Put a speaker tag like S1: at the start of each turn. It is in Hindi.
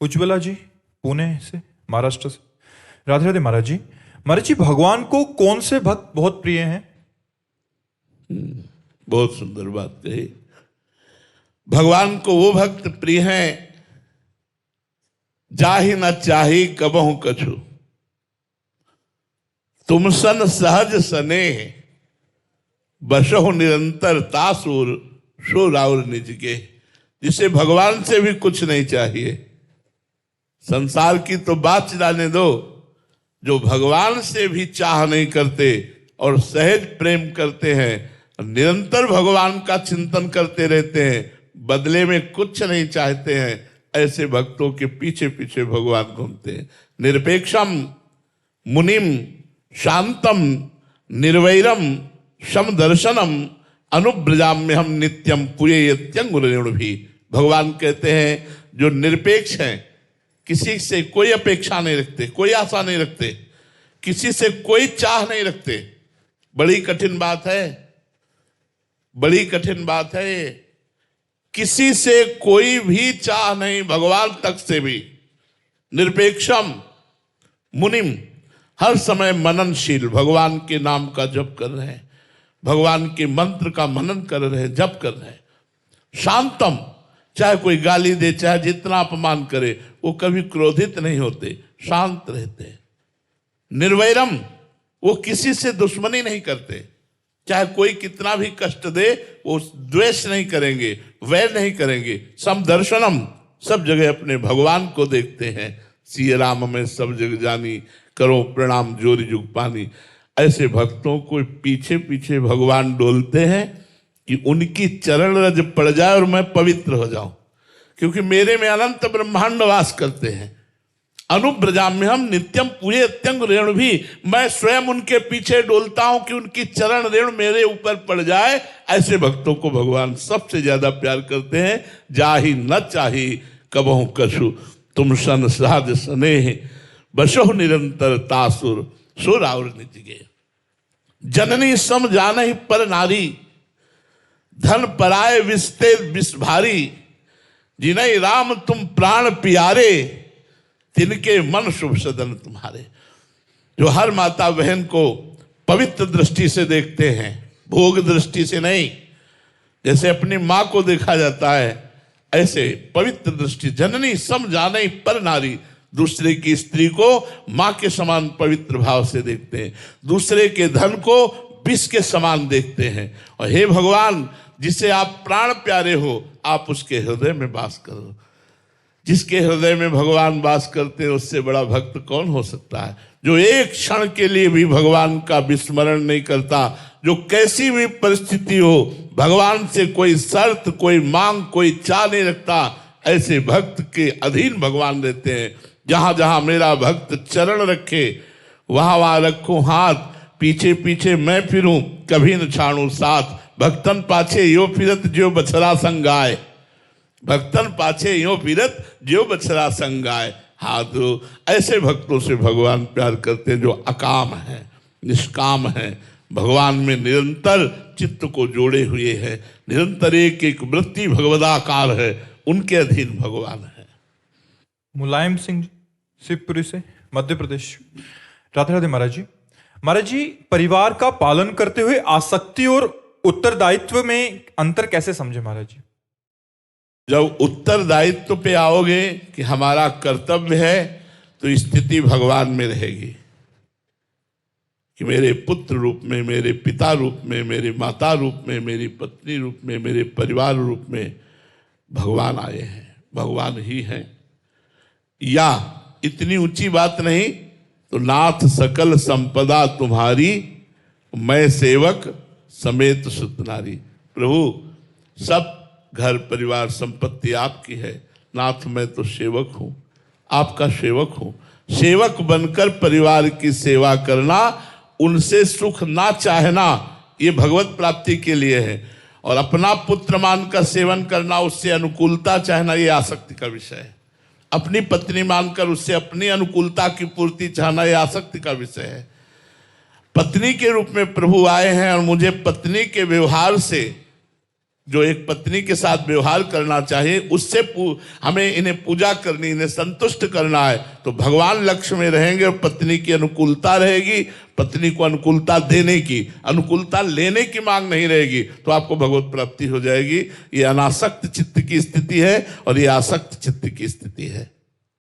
S1: उज्ज्वला जी पुणे से, महाराष्ट्र से। राधे राधे महाराज जी। महाराज जी, भगवान को कौन से भक्त बहुत प्रिय हैं?
S2: बहुत सुंदर बात कही। भगवान को वो भक्त प्रिय हैं जाहि न चाही कबहु कछु, तुम सन सहज स्नेह, बसहु निरंतर तासुर सो राउर निज के। जिसे भगवान से भी कुछ नहीं चाहिए, संसार की तो बात जाने दो, जो भगवान से भी चाह नहीं करते और सहज प्रेम करते हैं, निरंतर भगवान का चिंतन करते रहते हैं, बदले में कुछ नहीं चाहते हैं, ऐसे भक्तों के पीछे पीछे भगवान घूमते हैं। निरपेक्षम मुनिम शांतम निर्वैरम समदर्शनम अनुब्रजाम्य हम नित्यम पुयत्यंगुरेणु भी। भगवान कहते हैं जो निरपेक्ष हैं, किसी से कोई अपेक्षा नहीं रखते, कोई आशा नहीं रखते, किसी से कोई चाह नहीं रखते। बड़ी कठिन बात है, बड़ी कठिन बात है ये। किसी से कोई भी चाह नहीं, भगवान तक से भी। निरपेक्षम मुनिम, हर समय मननशील, भगवान के नाम का जप कर रहे हैं, भगवान के मंत्र का मनन कर रहे हैं, जप कर रहे हैं। शांतम, चाहे कोई गाली दे, चाहे जितना अपमान करे, वो कभी क्रोधित नहीं होते, शांत रहते हैं। निर्वैरम, वो किसी से दुश्मनी नहीं करते, चाहे कोई कितना भी कष्ट दे वो द्वेष नहीं करेंगे, वैर नहीं करेंगे। समदर्शनम, सब जगह अपने भगवान को देखते हैं। सिय राम में सब जग जानी, करो प्रणाम जोरी जुग पानी। ऐसे भक्तों को पीछे पीछे भगवान डोलते हैं कि उनकी चरण रज पड़ जाए और मैं पवित्र हो जाऊं, क्योंकि मेरे में अनंत ब्रह्मांड वास करते हैं। अनुब्रजाम्य हम नित्यम पूरे अत्यंग रेणु भी, मैं स्वयं उनके पीछे डोलता हूं कि उनकी चरण रेणु मेरे ऊपर पड़ जाए। ऐसे भक्तों को भगवान सबसे ज्यादा प्यार करते हैं। जाहि न चाही कबहु कछु, तुम सन साध स्नेह, बसहु निरंतर तासुर सो राउर निज गे। जननी सम जानहि पर नारी, धन पराय विस्ते विष भारी। जिनहि राम तुम प्राण प्यारे, तिनके मन शुभ सदन तुम्हारे। जो हर माता बहन को पवित्र दृष्टि से देखते हैं, भोग दृष्टि से नहीं। जैसे अपनी माँ को देखा जाता है, ऐसे पवित्र दृष्टि। जननी सम जानहि पर नारी, दूसरे की स्त्री को माँ के समान पवित्र भाव से देखते हैं, दूसरे के धन को विष के समान देखते हैं। और हे भगवान, जिसे आप प्राण प्यारे हो, आप उसके हृदय में वास करो। जिसके हृदय में भगवान वास करते हैं, उससे बड़ा भक्त कौन हो सकता है? जो एक क्षण के लिए भी भगवान का विस्मरण नहीं करता, जो कैसी भी परिस्थिति हो भगवान से कोई शर्त, कोई मांग, कोई चाह नहीं रखता, ऐसे भक्त के अधीन भगवान रहते हैं। जहां जहां मेरा भक्त चरण रखे, वहां वहां रखूं हाथ, पीछे पीछे मैं फिरूं, कभी न छाड़ू साथ। भक्तन पाछे यो फिरत जो बछड़ा संगाय, भक्तन पाछे यो फिरत जो बछड़ा संगाय। हाथ, ऐसे भक्तों से भगवान प्यार करते हैं जो अकाम है, निष्काम है, भगवान में निरंतर चित्त को जोड़े हुए हैं, निरंतर एक एक वृत्ति भगवदाकार है, उनके अधीन भगवान है।
S1: मुलायम सिंह शिवपुरी से, मध्य प्रदेश। राधे राधे महाराज जी। महाराज जी, परिवार का पालन करते हुए आसक्ति और उत्तरदायित्व में अंतर कैसे समझे महाराज जी?
S2: जब उत्तरदायित्व पे आओगे कि हमारा कर्तव्य है, तो स्थिति भगवान में रहेगी कि मेरे पुत्र रूप में, मेरे पिता रूप में, मेरे माता रूप में, मेरी पत्नी रूप में, मेरे परिवार रूप में भगवान आए हैं, भगवान ही हैं। या इतनी ऊंची बात नहीं तो नाथ सकल संपदा तुम्हारी, मैं सेवक समेत सुत नारी। प्रभु, सब घर परिवार संपत्ति आपकी है, नाथ मैं तो सेवक हूं, आपका सेवक हूं। सेवक बनकर परिवार की सेवा करना, उनसे सुख ना चाहना, ये भगवत प्राप्ति के लिए है। और अपना पुत्र मानकर सेवन करना, उससे अनुकूलता चाहना, ये आसक्ति का विषय है। अपनी पत्नी मानकर उससे अपनी अनुकूलता की पूर्ति चाहना, यह आसक्ति का विषय है। पत्नी के रूप में प्रभु आए हैं और मुझे पत्नी के व्यवहार से जो एक पत्नी के साथ व्यवहार करना चाहिए, उससे हमें इन्हें पूजा करनी, इन्हें संतुष्ट करना है, तो भगवान लक्ष्य में रहेंगे और पत्नी की अनुकूलता रहेगी। पत्नी को अनुकूलता देने की, अनुकूलता लेने की मांग नहीं रहेगी, तो आपको भगवत प्राप्ति हो जाएगी। ये अनासक्त चित्त की स्थिति है और ये आसक्त चित्त की स्थिति है।